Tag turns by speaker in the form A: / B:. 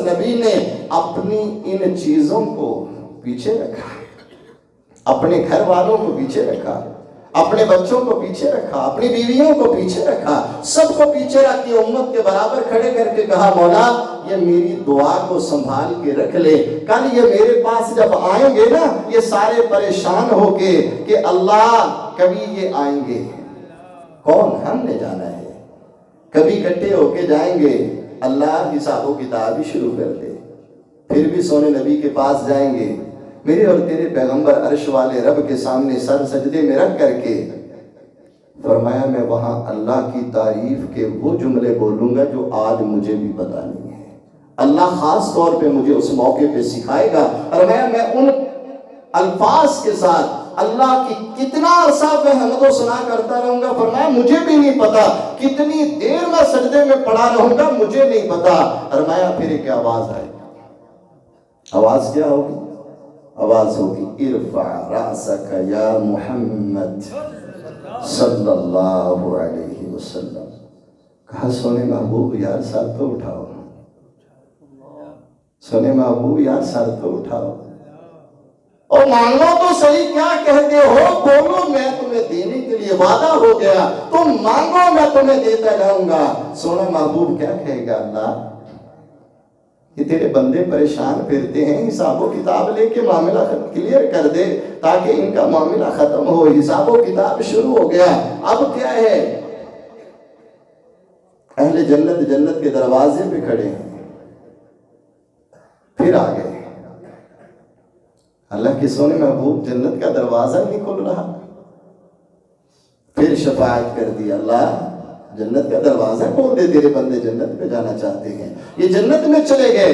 A: नबी ने अपनी इन चीजों को पीछे रखा, अपने घर वालों को पीछे रखा, अपने बच्चों को पीछे रखा, अपनी बीवियों को पीछे रखा, सबको पीछे रख के उम्मत के बराबर खड़े करके कहा, मौला ये मेरी दुआ को संभाल के रख ले, कल ये मेरे पास जब आएंगे ना ये सारे परेशान होके कि अल्लाह कभी ये आएंगे, कौन, हमने जाना है, कभी इकट्ठे होके जाएंगे, अल्लाह हिसाबो किताब ही शुरू कर दे, फिर भी सोने नबी के पास जाएंगे, मेरे और तेरे पैगंबर अर्श वाले रब के सामने सर सजदे में रख करके फरमाया मैं वहां अल्लाह की तारीफ के वो जुमले बोलूंगा जो आज मुझे भी पता नहीं है, अल्लाह खास तौर पे मुझे उस मौके पे सिखाएगा, और मैं उन अल्फाज के साथ अल्लाह की कितना अरसा मैं हमदो सुना करता रहूंगा, फरमाया मुझे भी नहीं पता कितनी देर मैं सजदे में पड़ा रहूंगा, मुझे नहीं पता। फरमाया फिर एक आवाज आएगी, आवाज क्या होगी? आवाज होगी इरफा रासक या मोहम्मद सल्लल्लाहु अलैहि वसल्लम। कहा सोने महबूब यार सर तो उठाओ, सोने महबूब यार सर तो उठाओ, और मांगो तो सही, क्या कहते हो बोलो, मैं तुम्हें देने के लिए वादा हो गया, तुम मांगो मैं तुम्हें देता जाऊंगा। सोना महबूब क्या कहेगा? अल्लाह ये तेरे बंदे परेशान फिरते हैं, हिसाबो किताब लेके मामला क्लियर कर दे ताकि इनका मामला खत्म हो, हिसाबो किताब शुरू हो गया। अब क्या है, अहले जन्नत जन्नत के दरवाजे पे खड़े हैं, फिर आ गए, अल्लाह के सोने महबूब जन्नत का दरवाजा नहीं खुल रहा, फिर शफाअत कर दी, अल्लाह जन्नत का दरवाजा खोल दे, तेरे बंदे जन्नत पे जाना चाहते हैं, ये जन्नत में चले गए।